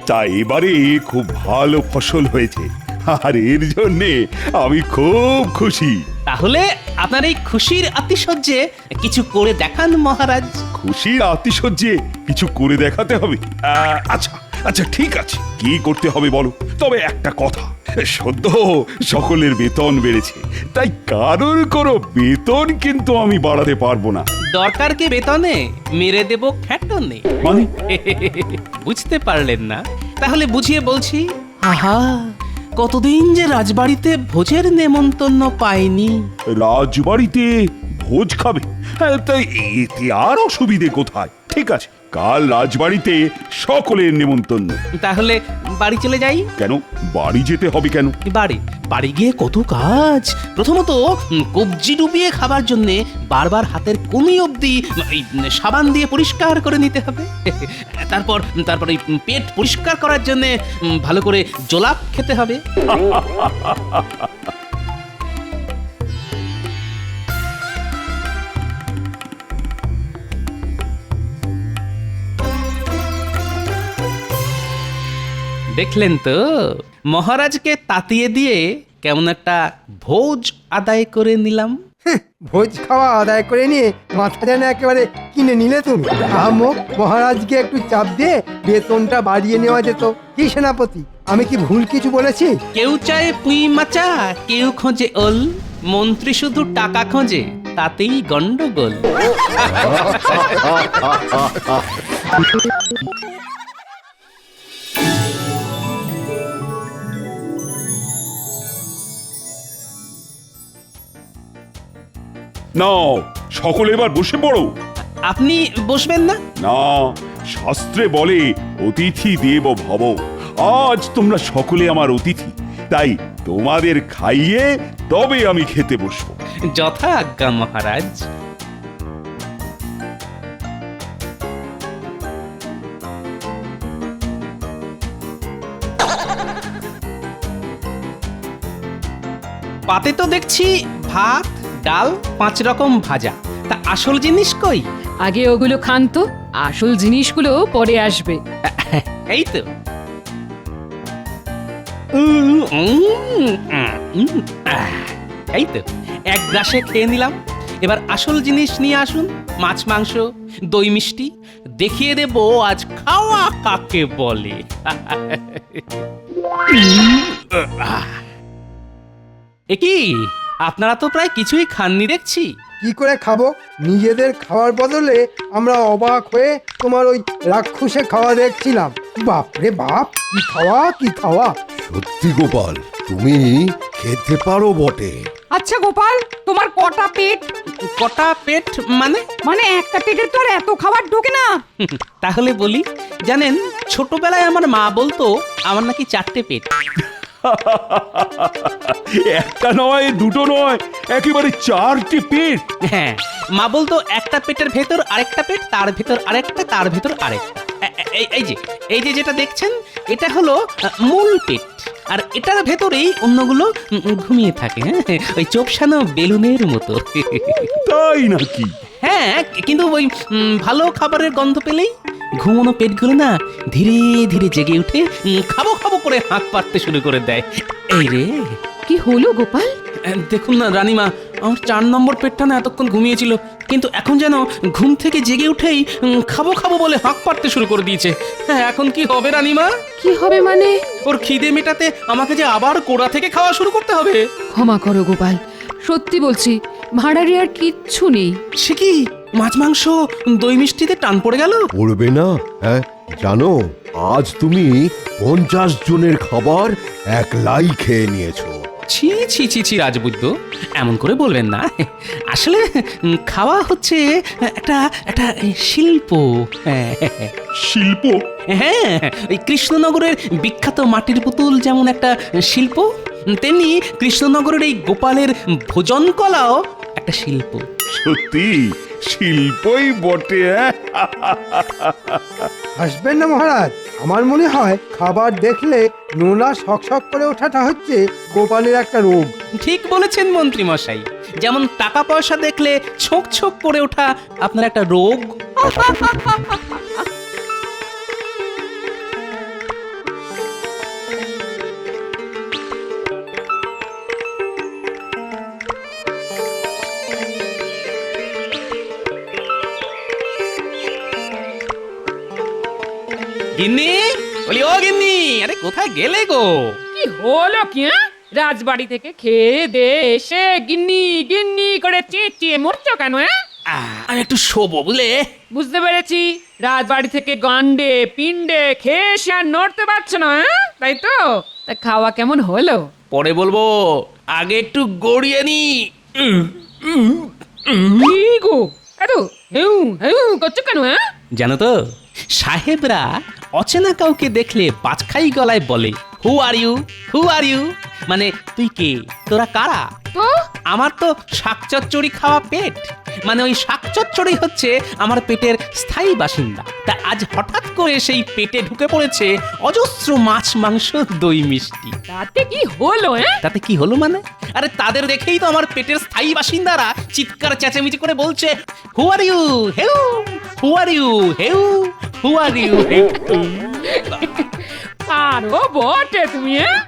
তা এবারে খুব ভালো ফসল হয়েছে, আর এর জন্যে আমি খুব খুশি। তাহলে আপনার এই খুশির আতিশয্যে কিছু করে দেখান মহারাজ। খুশির আতিশয্যে কিছু করে দেখাতে হবে? আচ্ছা আচ্ছা, ঠিক আছে, কি করতে হবে বলো। তবে একটা কথা, সদ্য সকলের বেতন বেড়েছে, তাই কারোর কোনো বেতন কিন্তু আমি বাড়াতে পারবো না। দরকার কি বেতনে? মেরে দেব খ্যাটনে। মানে? বুঝতে পারলেন না? তাহলে বুঝিয়ে বলছি। আহা, কতদিন যে রাজবাড়িতে ভোজের নেমন্তন্ন পাইনি। রাজবাড়িতে ভোজ খাবে? হ্যাঁ, তাই এতে আর অসুবিধে কোথায়? ঠিক আছে, কাল রাজবাড়িতে সকলের নেমন্তন্ন। তাহলে বাড়ি চলে যাই। কেন বাড়ি যেতে হবে কেন? বাড়ি গিয়ে কত কাজ। প্রথমত কবজি ডুবিয়ে খাবার জন্য বারবার হাতের কুনি অবধি সাবান দিয়ে পরিষ্কার করে নিতে হবে। তারপর এই পেট পরিষ্কার করার জন্য ভালো করে জোলাপ খেতে হবে। দেখলেন তো, মহারাজকে তাতিয়ে দিয়ে কেমন একটা ভোজ আদায় করে নিলাম। ভোজ খাওয়া আদায় করে নিয়ে মাথা যেন একেবারে কিনে নিলে তুমি। আহমক, মহারাজকে একটু চাপ দিয়ে বেতনটা বাড়িয়ে নেওয়া যেত। কি সেনাপতি, আমি কি ভুল কিছু বলেছি? কেউ চায় পুঁই মাচা, কেউ খোঁজে ওল, মন্ত্রী শুধু টাকা খোঁজে, তাতেই গন্ডগোল। নাও, সকলে এবার বসে পড়ো। আপনি বসবেন না? না, শাস্ত্রে বলে অতিথি দেব ভব। আজ তোমরা সকলে আমার অতিথি, তাই তোমাদের খাইয়ে তবে আমি খেতে বসবো। যথা আজ্ঞা মহারাজ। পাতে তো দেখছি ভাত, ডাল, 5 রকম ভাজা। তা আসল জিনিস কই? আগে ওগুলো খান তো, আসল জিনিসগুলো পরে আসবে। এই তো। এই তো, এক গ্রাসে খেয়ে নিলাম। এবার আসল জিনিস নিয়ে আসুন, মাছ, মাংস, দই, মিষ্টি। দেখিয়ে দেব আজ খাওয়া কাকে বলে। একি, আপনারা তো প্রায় কিছুই খাননি দেখছি। কি করে খাবো? নিজেদের খাওয়ার বদলে আমরা অবাক হয়ে তোমার ওই রাক্ষসে খাওয়া দেখছিলাম। বাপরে বাপ, কি খাওয়া কি খাওয়া! সত্যি গোপাল, তুমি খেতে পারো বটে। আচ্ছা গোপাল, তোমার কটা পেট? কটা পেট মানে? মানে একটা পেটের তো আর এত খাবার ঢোকে না। তাহলে বলি, জানেন ছোটবেলায় আমার মা বলতো আমার নাকি 4টে পেট। একটা নয়, দুটো নয়, একেবারে 4টে পেট। হ্যাঁ, মা বলতো একটা পেটের ভেতর আরেকটা পেট, তার ভেতর আরেকটা, তার ভেতর আরেকটা। এই যে যেটা দেখছেন, এটা হলো মূল পেট, আর এটার ভেতরেই অন্যগুলো ঘুমিয়ে থাকে। হ্যাঁ, ওই চোপসানো বেলুনের মতো। তাই নাকি? হ্যাঁ, কিন্তু ওই ভালো খাবারের গন্ধ পেলেই ঘুমোনো পেটগুলো না ধীরে ধীরে জেগে উঠে খাবো খাবো করে হাঁক পাততে শুরু করে দেয়। এই রে, কি হলো গোপাল? দেখুন না রানীমা, আমার 4 নম্বর পেটটা না এতক্ষণ ঘুমিয়েছিল, কিন্তু এখন যেন ঘুম থেকে জেগে উঠেই খাবো খাবো বলে হাঁক পাততে শুরু করে দিয়েছে। হ্যাঁ, এখন কি হবে রানীমা? কি হবে মানে? ওর খিদে মেটাতে আমাকে যে আবার কোড়া থেকে খাওয়া শুরু করতে হবে। ক্ষমা করো গোপাল, সত্যি বলছি, ভাঁড়ারে আর কিচ্ছু নেই। সে কি, মাছ, মাংস, দই, মিষ্টিতে টান পড়ে গেল? পড়বে না? হ্যাঁ, জানো আজ তুমি 50 জনের খাবার একলাই খেয়ে নিয়েছো। ছি ছি ছি ছি রাজবৈদ্য, এমন করে বলবেন না। আসলে খাওয়া হচ্ছে একটা একটা শিল্প। শিল্প? হ্যাঁ, ওই কৃষ্ণনগরের বিখ্যাত মাটির পুতুল যেমন একটা শিল্প, তেমনি কৃষ্ণনগরের এই গোপালের ভোজন কলাও একটা শিল্প। সত্যি শিল্পই বটে। হাসবেন না মহারাজ, আমার মনে হয় খাবার দেখলে নোনা শক করে ওঠাটা হচ্ছে গোপালের একটা রোগ। ঠিক বলেছেন মন্ত্রী মশাই, যেমন টাকা পয়সা দেখলে ছোক ছোক করে ওঠা আপনার একটা রোগ। গিন্নি, বলি ও গিন্নি, আরে কোথায় গেলে গো? কি হলো কি হ্যাঁ? রাজবাড়ি থেকে খেয়ে দে এসে গিন্নি গিন্নি করে চেঁচিয়ে মরছো কেন হ্যাঁ? আমি একটু শোবো বুঝলে। বুঝতে পেরেছি, রাজবাড়ি থেকে গান্ডে পিণ্ডে খেয়ে এসে আর নড়তে পারছো না হ্যাঁ? তাই তো? তা খাওয়া কেমন হলো? পরে বলবো, আগে একটু গড়িয়ে নি। কি গো এত হেউ হেউ করছো কেন হ্যাঁ? জানো তো, সাহেবরা অচেনা কাউকে দেখলে বাজখাই গলায় বলে, হু are you, who are you, মানে তুই কে, তোরা কারা? তো আমার তো শাকচচ্চড়ি খাওয়া পেট, মানে ওই শাকচচ্চড়ি হচ্ছে আমার পেটের স্থায়ী বাসিন্দা। তা আজ হঠাৎ করে সেই পেটে ঢুকে পড়েছে অজস্র মাছ মাংস দই মিষ্টি। তাতে কি হলো হ্যাঁ? তাতে কি হলো মানে? আরে তাদের দেখেই তো আমার পেটের স্থায়ী বাসিন্দারা চিৎকার চেঁচামেচি করে বলছে, হু আর ইউ হেউ, হু আর ইউ হেউ, হু আর ইউ হেউ। আরো বটে তুমি হ্যাঁ?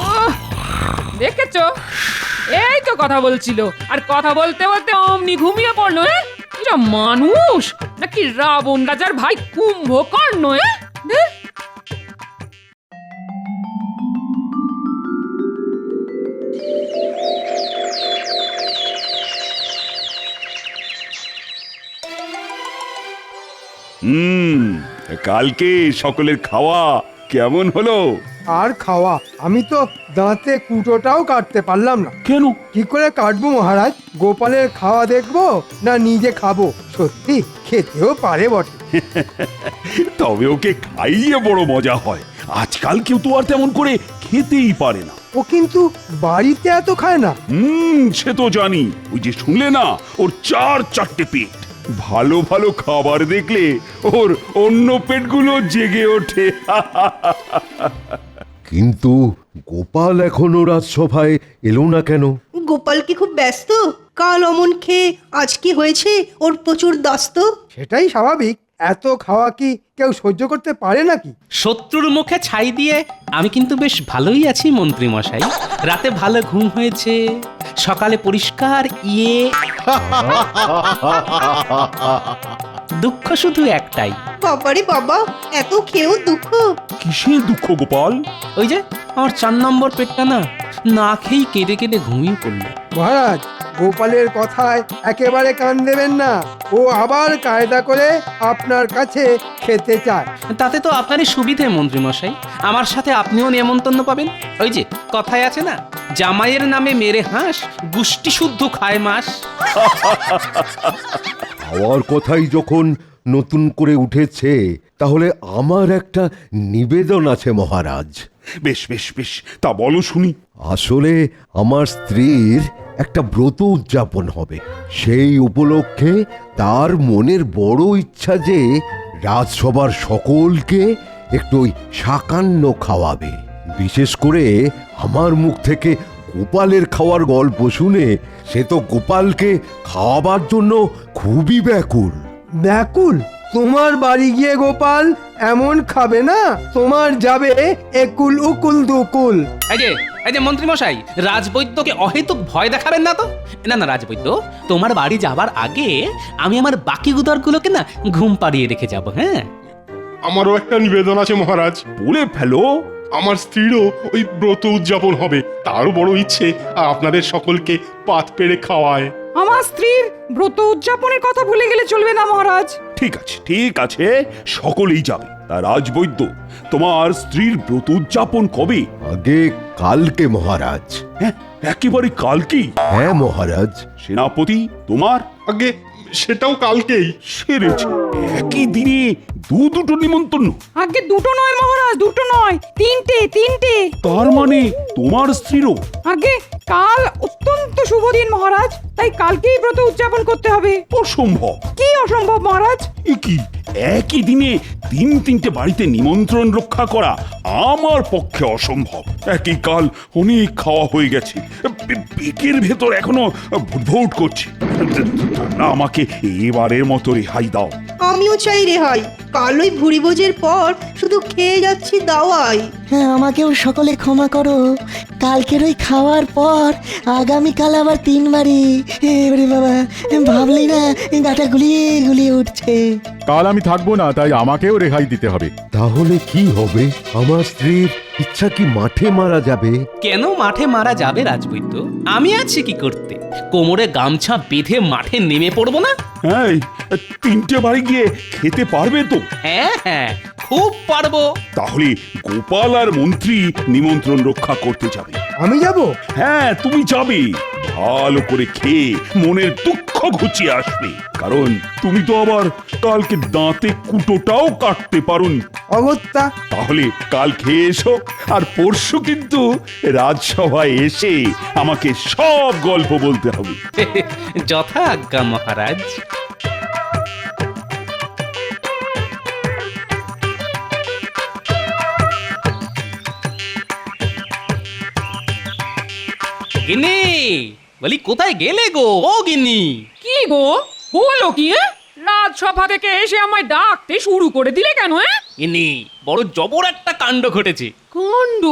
আহ, দেখেছো, এই তো কথা বলছিল, আর কথা বলতে বলতে অমনি ঘুমিয়ে পড়লো হ্যাঁ? এটা মানুষ নাকি রাবণ রাজার ভাই কুম্ভকর্ণ হ্যাঁ? ধুর। কালকে সকলের খাওয়া কেমন হলো? আর খাওয়া, আমি তো দাঁতে কুটোটাও কাটতে পারলাম না। কেন? কি করে কাটবো মহারাজ? গোপালের খাওয়া দেখবো না নিজে খাবো? সত্যি খেতেও পারে বটে। তবে ওকে খাইয়ে বড় মজা হয়। আজকাল কেউ তো আর তেমন করে খেতেই পারে না। ও কিন্তু বাড়িতে এত খায় না। সে তো জানি। ওই যে শুনলে না, ওর চারটে পেট। ভালো ভালো খাবার দেখলে ওর অন্য পেটগুলো জেগে ওঠে। কিন্তু গোপাল এখনো রাজসভায় এলো না কেন? গোপাল কি খুব ব্যস্ত? কাল অমন খেয়ে আজ কি হয়েছে ওর প্রচুর দাস্ত। সেটাই স্বাভাবিক। এত খাওয়া কি কেউ সহ্য করতে পারে নাকি? শত্রুর মুখে ছাই দিয়ে আমি কিন্তু বেশ ভালোই আছি মন্ত্রী মশাই। রাতে ভালো ঘুম হয়েছে, সকালে পরিষ্কার ইয়ে। দুঃখ শুধু একটাই। বাবারে বাবা, এত খেয়েও দুঃখ? কিসের দুঃখ গোপাল? ওই যে আমার 4 নম্বর পেটটা না খেয়েই কেঁদে কেঁদে ঘুমিয়ে পড়লো। মহারাজ, গোপালের কথায় একেবারে কান দেবেন না। ও আবার কায়দা করে আপনার কাছে খেতে চায়। তাতে তো আপনারই সুবিধে মন্ত্রী মশাই, আমার সাথে আপনিও নেমন্তন্ন পাবেন। ওই যে কথায় আছে না, জামাইয়ের নামে মেরে হাঁস, গুষ্টি শুদ্ধ খায় মাস। খাওয়ার কথাই যখন নতুন করে উঠেছে, তাহলে আমার একটা নিবেদন আছে মহারাজ। বেশ বেশ বেশ, তা বলো শুনি। আসলে আমার স্ত্রীর একটা ব্রত উদযাপন হবে। সেই উপলক্ষে তার মনের বড় ইচ্ছা যে রাজসভার সকলকে একটু ওই শাকান্ন খাওয়াবে। বিশেষ করে আমার মুখ থেকে গোপালের খাওয়ার গল্প শুনে সে তো গোপালকে খাওয়াবার জন্য খুবই ব্যাকুল। ব্যাকুল? তোমার বাড়ি গিয়ে গোপাল এমন খাবে না, তোমার যাবে একুল উকুল দুকুল। এই যে মন্ত্রী মশাই, রাজবৈদ্যকে অহেতুক ভয় দেখাবেন না তো। না রাজবৈদ্য, তোমার বাড়ি যাবার আগে আমি আমার বাকি গুদরগুলোকে না ঘুম পাড়িয়ে রেখে যাব। হ্যাঁ, আমারও একটা নিবেদন আছে মহারাজ। বলে ফেলো। আমার স্ত্রীরও ওই ব্রত উদযাপন হবে, তারও বড় ইচ্ছে আপনাদের সকলকে পাত পেড়ে খাওয়ায়। আমার স্ত্রীর ব্রত উদযাপনের কথা ভুলে গেলে চলবে না মহারাজ। ঠিক আছে ঠিক আছে, সকলেই যাবে। তা রাজবৈদ্য, তোমার স্ত্রীর ব্রত উদযাপন কবে? আগে কালকে মহারাজ। হ্যাঁ, একেবারে কালকেই? হ্যাঁ মহারাজ। সেনাপতি তোমার? আগে সেটাও কালকেই। সেরেছে, একই দিনে দুটো নিমন্ত্রণ? আগে দুটো নয় মহারাজ, দুটো নয়, তিনটে। তার মানে তোমার স্ত্রীরও? আগে কাল অত্যন্ত শুভ দিন মহারাজ, তাই কালকেই ব্রত উদযাপন করতে হবে। অসম্ভব। কি অসম্ভব মহারাজ? এ কি, একই দিনে তিনটে বাড়িতে নিমন্ত্রণ রক্ষা করা আমার পক্ষে অসম্ভব। একই কাল অনেক খাওয়া হয়ে গেছে, পেটের ভেতর এখনো ভুটভুট করছে। না, আমাকে এবারের মতো রেহাই দাও। আমিও চাই রেহাই। কাল ওই ভুরিভোজের পর শুধু খেয়ে যাচ্ছি দাওয়াই। হ্যাঁ, আমাকেও সকলে ক্ষমা করো। কালকের ওই খাওয়ার পর আগামীকাল আবার 3 বাড়ি। এবারে বাবা, ভাবলি না গাটা গুলিয়ে গুলিয়ে উঠছে। কাল আমি থাকবো না, তাই আমাকেও রেহাই দিতে হবে। তাহলে কি হবে? আমার স্ত্রীর ইচ্ছা কি মাঠে মারা যাবে? কেন মাঠে মারা যাবে রাজবৈদ্য? আমি আছি কি করতে? কোমরে গামছা বেঁধে মাঠে নেমে পড়বো না? হ্যাঁ, 3টে বাড়ি গিয়ে খেতে পারবে তো? হ্যাঁ হ্যাঁ, খুব পারবো। তাহলে গোপাল আর মন্ত্রী নিমন্ত্রণ রক্ষা করতে যাবে। আমি যাব? হ্যাঁ, তুমি যাবে। ভালো করে খেয়ে মনের দুঃখ ঘুচিয়ে আসবে, কারণ তুমি তো আবার কালকে দাঁতে কুটোটাও কাটতে পারোনি। অগত্যা। তাহলে কাল খেয়ে এসো, আর পরশু কিন্তু রাজসভায় এসে আমাকে সব গল্প বলতে হবে। যথা আজ্ঞা মহারাজ। গিন্নি, বলি কোথায় গেলে গো? ও গিন্নি! কি গো, হলো কি? রাজসভা থেকে এসে আমায় ডাকতে শুরু করে দিলে কেন? গিন্নি, বড় জবর একটা কাণ্ড ঘটেছে। কাণ্ড?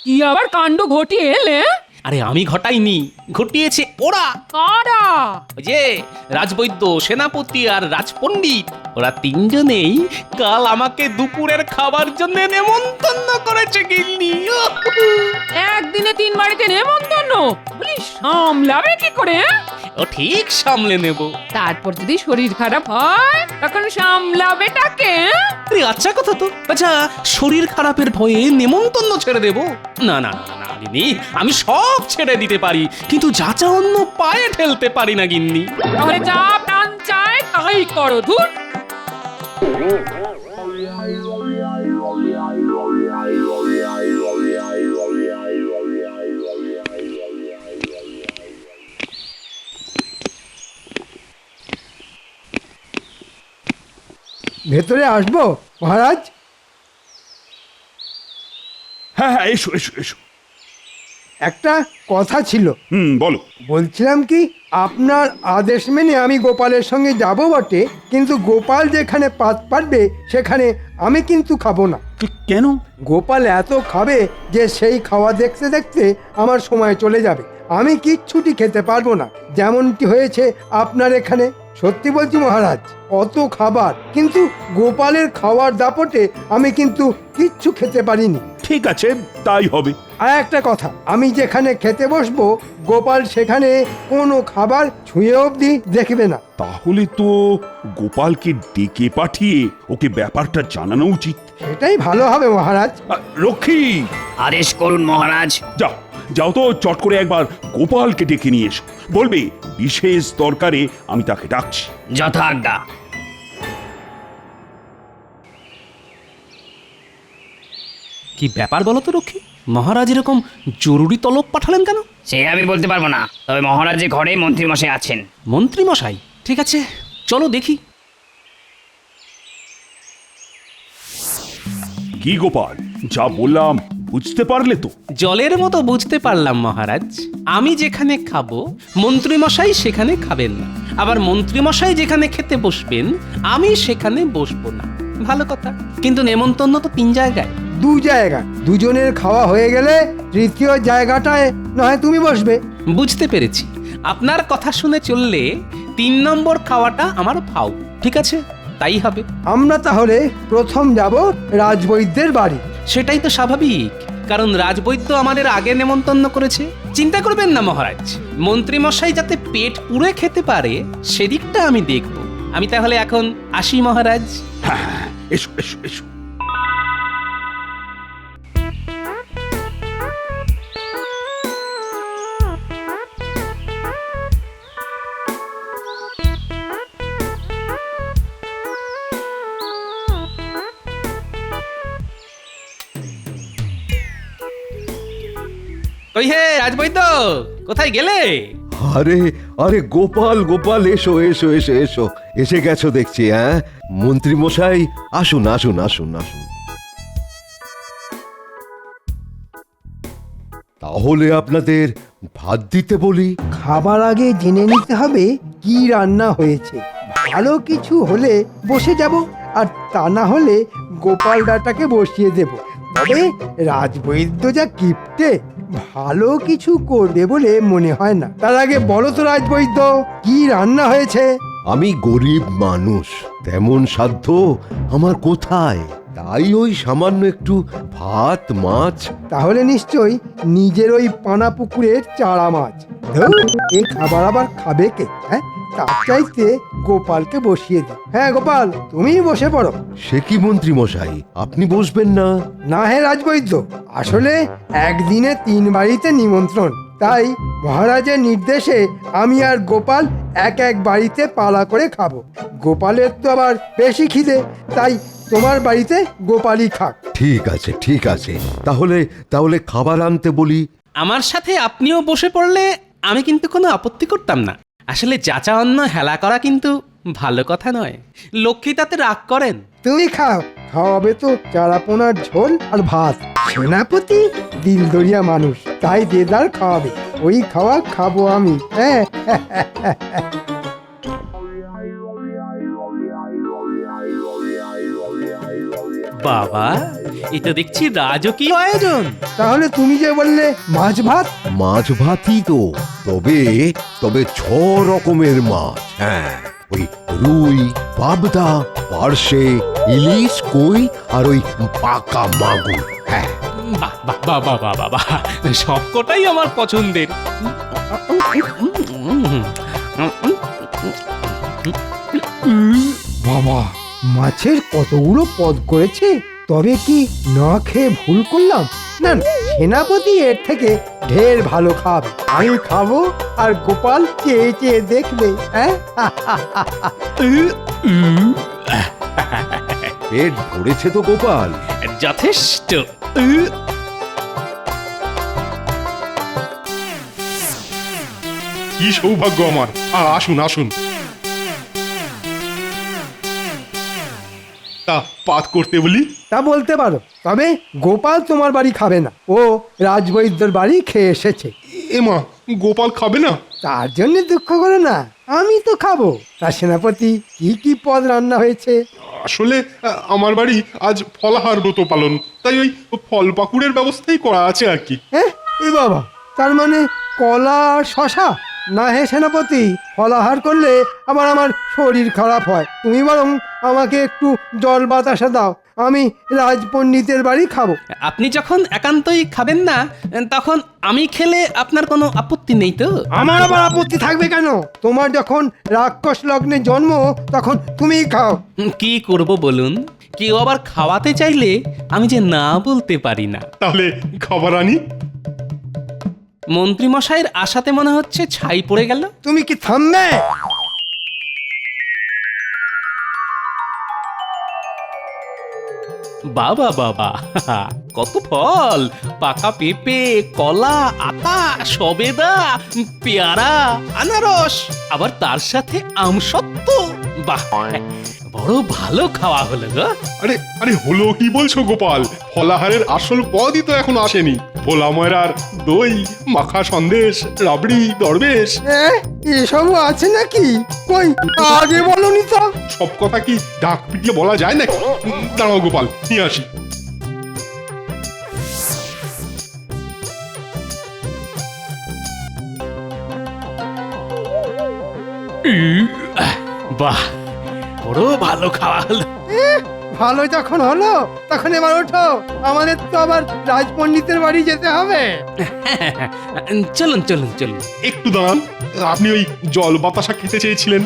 কি আবার কাণ্ড ঘটিয়ে এলে? আরে আমি ঘটাইনি, ঘটিয়েছে ওরা। কারা? ওই যে রাজবৈদ্য, সেনাপতি আর রাজপণ্ডিত, ওরা 3 জনেই কাল আমাকে দুপুরের খাবার জন্য নেমন্তন্ন করেছে গিন্নি। একদিনে 3 বাড়িতে নেমন্তন্ন? বলি সামলাবে কি করে? ও ঠিক সামলে নেব। তারপর যদি শরীর খারাপ হয় তখন সামলাবেটাকে? আরে আচ্ছা কথা তো। আচ্ছা, শরীর খারাপের ভয়ে নেমন্তন্ন ছেড়ে দেব? না না না না গিন্নি, আমি সব ছেড়ে দিতে পারি, কিন্তু যাচা অন্য পায়ে ঠেলতে পারি না গিন্নি। তাহলে যা প্রাণ চায় তাই করো। ধুর। ভেতরে আসবো মহারাজ? হ্যাঁ হ্যাঁ, এসো এসো এসো। একটা কথা ছিল। বলো। বলছিলাম কি, আপনার আদেশ মেনে আমি গোপালের সঙ্গে যাব বটে, কিন্তু গোপাল যেখানে পাত পারবে সেখানে আমি কিন্তু খাবো না। কেন? গোপাল এত খাবে যে সেই খাওয়া দেখতে দেখতে আমার সময় চলে যাবে। আমি কিচ্ছুটি খেতে পারবো না, যেমনটি হয়েছে আপনার এখানে। সত্যি বলছি মহারাজ, অত খাবার, কিন্তু গোপালের খাওয়ার দাপটে আমি কিন্তু কিচ্ছু খেতে পারিনি। ঠিক আছে, তাই হবে। আর একটা কথা, আমি যেখানে খেতে বসবো গোপাল সেখানে কোনো খাবার ছুঁয়ে অবধি দেখবে না। তাহলে তো গোপালকে ডেকে পাঠিয়ে ওকে ব্যাপারটা জানানো উচিত। সেটাই ভালো হবে মহারাজ। রক্ষী, আদেশ করুন মহারাজ। যাও যাও তো, চট করে একবার গোপালকে ডেকে নিয়ে এসো। বলবে বিশেষ দরকারে আমি তাকে ডাকছি। যথা আজ্ঞা। কি ব্যাপার বলো তো রক্ষী? মহারাজ এরকম জরুরি তলব পাঠালেন কেন? সে আমি বলতে পারবো না, তবে মহারাজের ঘরে মন্ত্রী মশাই আছেন। মন্ত্রী মশাই? ঠিক আছে, চলো দেখি। কি গোপাল, যা বললাম বুঝতে পারলে তো? জলের মতো বুঝতে পারলাম মহারাজ। আমি যেখানে খাবো মন্ত্রী মশাই সেখানে খাবেন না, আবার মন্ত্রী মশাই যেখানে খেতে বসবেন আমি সেখানে বসবো না। ভালো কথা, কিন্তু নেমন্তন্ন তো 3 জায়গায়। 2 জায়গা, দুজনের খাওয়া হয়ে গেলে তৃতীয় জায়গাটায় নয় তুমি বসবে। বুঝতে পেরেছি, আপনার কথা শুনে চললে 3 নম্বর খাওয়াটা আমার ফাও। ঠিক আছে, তাই হবে। আমরা তাহলে প্রথম যাব রাজবৈদ্যের বাড়ি। সেটাই তো স্বাভাবিক, কারণ রাজবৈদ্য আমাদের আগে নেমন্তন্ন করেছে। চিন্তা করবেন না মহারাজ, মন্ত্রী মশাই যাতে পেট পুড়ে খেতে পারে সেদিকটা আমি দেখব। আমি তাহলে এখন আসি মহারাজ। হ্যাঁ হ্যাঁ, এসো এসো এসো। ওই হে রাজবৈদ্য, কোথায় গেলে? আরে আরে গোপাল গোপাল, এসো এসো এসো এসো, এসে গেছো দেখছি। হ্যাঁ মন্ত্রী মশাই, আসুন আসুন আসুন আসুন। তাহলে আপনাদের ভাত দিতে বলি। খাবার আগে জেনে নিতে হবে কি রান্না হয়েছে। ভালো কিছু হলে বসে যাব, আর তা না হলে গোপাল দাটাকে বসিয়ে দেব। তবে রাজবৈদ্য যা কিপ্টে, ভালো কিছু করবে বলে মনে হয় না। তার আগে বলো তো রাজবৈদ্য, কি রান্না হয়েছে? আমি গরিব মানুষ, তেমন সাধ্য আমার কোথায়, তাই ওই সামান্য একটু ভাত মাছ। তাহলে নিশ্চয়ই নিজের ওই পানা পুকুরের চারা মাছ। ধুর, এ খাবার আবার খাবে কে? হ্যাঁ, তার চাইতে গোপালকে বসিয়ে দিই। হ্যাঁ গোপাল, তুমিই বসে পড়ো। সে কি মন্ত্রী মশাই, আপনি বসবেন না? না হে রাজবৈদ্য, আসলে একদিনে 3 বাড়িতে নিমন্ত্রণ, তাই মহারাজের নির্দেশে আমি আর গোপাল এক এক বাড়িতে পালা করে খাবো। গোপালের তো আবার বেশি খিদে, তাই তোমার বাড়িতে গোপালই খাক। ঠিক আছে ঠিক আছে, তাহলে তাহলে খাবার আনতে বলি। আমার সাথে আপনিও বসে পড়লে আমি কিন্তু কোনো আপত্তি করতাম না। আসলে যাচা অন্ন হেলা করা কিন্তু ভালো কথা নয়, লক্ষ্মী তাতে রাগ করেন। তুমি খাও, খাওয়াবে তো চারাপোনার ঝোল আর ভাত। সেনাপতি দিলদরিয়া মানুষ, তাই দেদার খাওয়াবে। ওই খাওয়া খাবো আমি। হ্যাঁ বাবা, এটা দেখছি রাজকীয় আয়োজন। তাহলে তুমি যে বললে মাছ ভাত? মাছ ভাতই তো, তবে তবে 6 রকমের মাছ। হ্যাঁ, ওই রুই, পাবদা, পার্শে, ইলিশ, কই আর ওই পাকা মাগুর। হ্যাঁ, বাহ বাহ বাহ বাহ বাহ বাহ, সবকটাই আমার পছন্দের। বাবা, মাছের কতগুলো পদ করেছে। তবে কি না খেয়ে ভুল করলাম? না না, সেনাপতি এর থেকে ঢের ভালো খাবে। আমি খাবো আর গোপাল চেয়ে চেয়ে দেখবে। হ্যাঁ পেট ভরেছে তো গোপাল? যথেষ্ট। কি সৌভাগ্য আমার। আসুন আসুন। তা পাত করতে বলি? তা বলতে পারো, তবে গোপাল তোমার বাড়ি খাবে না। ও রাজবৈদ্যর বাড়ি খেয়ে এসেছে। এমা, গোপাল খাবে না? তার জন্য দুঃখ করো না, আমি তো খাবো। তা সেনাপতি, কি কি পদ রান্না হয়েছে? আসলে আমার বাড়ি আজ ফলাহার ব্রত পালন, তাই ওই ফল পাকুড়ের ব্যবস্থাই করা আছে আর কি। হ্যাঁ, এ বাবা, তার মানে কলা আর শশা? না হে সেনাপতি, ফলাহার করলে আবার আমার শরীর খারাপ হয়। তুমি বরং আমাকে একটু জল বাতাসা দাও, আমি রাজপণ্ডিতের বাড়ি খাবো। আপনি যখন একান্তই খাবেন না, তখন আমি খেলে আপনার কোনো আপত্তি নেই তো? আমার আবার আপত্তি থাকবে কেন? তোমার যখন রাক্ষস লগ্নে জন্ম, তখন তুমিই খাও। কি করব বলুন? কেউ আবার খাওয়াতে চাইলে আমি যে না বলতে পারি না। তাহলে খাবার আনি? মন্ত্রী মশাইয়ের আশাতে মনে হচ্ছে ছাই পড়ে গেল। তুমি কি থামবে? বাবা বাবা, কত ফল! পাকা পেঁপে, কলা, আতা, সবেদা, পেয়ারা, আনারস, আবার তার সাথে আমসত্ত্ব। বাহ, বড় ভালো খাওয়া হলো গো। আরে আরে, হলো কি বলছো গোপাল? ফলাহারের আসল পদই তো এখন আসেনি। ভোলা ময়রার দই, মাখা সন্দেশ, রাবড়ি, দরবেশ, এসবও আছে নাকি? কই, আগে বলনি তো। সব কথা কি ঢাক পিটিয়ে বলা যায় নাকি? দাঁড়াও গোপাল, নিয়ে আসি। বাহ, বড় ভালো খাওয়া হলো। ভালো যখন হলো, তখন এবার ওঠো, আমাদের তো আবার রাজপণ্ডিতের বাড়ি যেতে হবে। চলুন চলুন চলুন। একটু দাঁড়ান, আপনি ওই জল বাতাসা খেতে চেয়েছিলেন।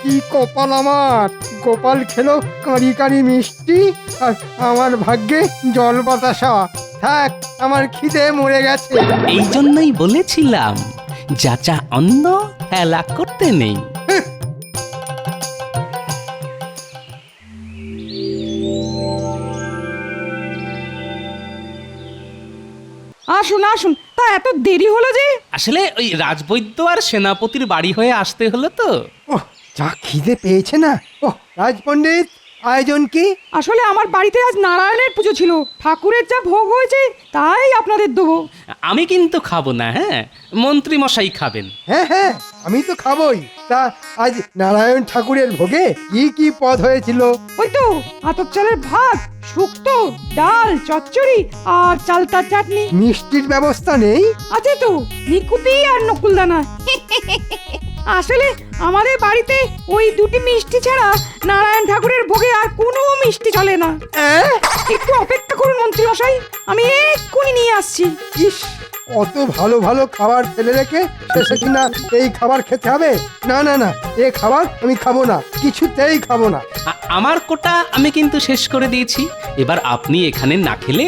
কি কপাল আমার! গোপাল খেলো কাঁড়ি কাঁড়ি মিষ্টি, আর আমার ভাগ্যে জল বাতাসা। থাক, আমার খিদে মরে গেছে। এই জন্যই বলেছিলাম, যাচা অন্ন হেলা করতে নেই। আসুন আসুন, তা এত দেরি হলো যে? আসলে ওই রাজবৈদ্য আর সেনাপতির বাড়ি হয়ে আসতে হলো তো। ওহ, যা খিদে পেয়েছে না। ওহ, রাজপণ্ডিত, আয়োজন কি? আসলে আমার বাড়িতে আজ নারায়ণের পুজো ছিল, ঠাকুরের যা ভোগ হয়েছে তাই আপনাদের দেবো। আমি কিন্তু খাবো না, হ্যাঁ, মন্ত্রী মশাই খাবেন। হ্যাঁ হ্যাঁ, আমি তো খাবই। তা আজ নারায়ণ ঠাকুরের ভোগে কি কি পদ হয়েছিল? ওই তো আতপ চালের ভাত, শুক্তো, ডাল, চচ্চড়ি আর চালতার চাটনি। মিষ্টির ব্যবস্থা নেই? আছে তো, নিকুতি আর নকুলদানা। আসলে আমাদের বাড়িতে ওই দুটি মিষ্টি ছাড়া নারায়ণ ঠাকুরের ভোগে আর কোনো মিষ্টি চলে না। একটু অপেক্ষা করুন মন্ত্রী মশাই, আমি এক্ষুনি নিয়ে আসছি। ইস, অত ভালো ভালো খাবার ফেলে রেখে শেষে কিনা এই খাবার খেতে হবে? না না না, এ খাবার আমি খাবো না, কিছুতেই খাবো না। আমার কোটা আমি কিন্তু শেষ করে দিয়েছি। এবার আপনি এখানে না খেলে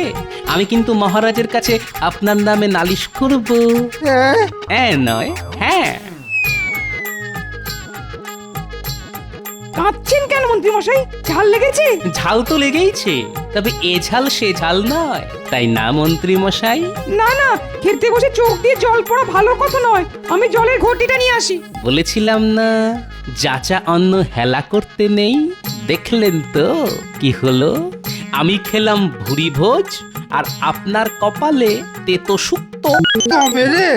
আমি কিন্তু মহারাজের কাছে আপনার নামে নালিশ করব। হ্যাঁ নয় হ্যাঁ। কাঁদছেন কেন মন্ত্রী মশাই? ঝাল লেগেছে? ঝাল তো লেগেইছে, তবে এ ঝাল সে ঝাল নয়, তাই না মন্ত্রী মশাই? না না, খেতে বসে চোখ দিয়ে জল পড়া ভালো কথা নয়। আমি জলের ঘটিটা নিয়ে আসি। বলেছিলাম না যাচা অন্ন হেলা করতে নেই। দেখলেন তো কি হলো? আমি খেলাম ভুরি ভোজ আর আপনার কপালে তেতো শুক্তো। তবে রে,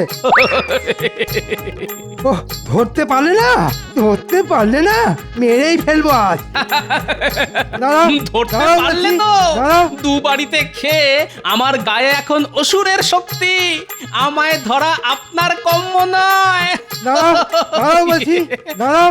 ওহ, ধরতে পারলে না, ধরতে পারলে না, মেরেই ফেলবো আজ। দাঁড়াও, ধরতে দাঁড়াও পারলে বলছি, তো দাঁড়াও। দু বাড়িতে খেয়ে আমার গায়ে এখন অসুরের শক্তি। আমায় ধরা আপনার কম্য নয়। দাঁড়াও, দাঁড়াও বলছি, দাঁড়াও।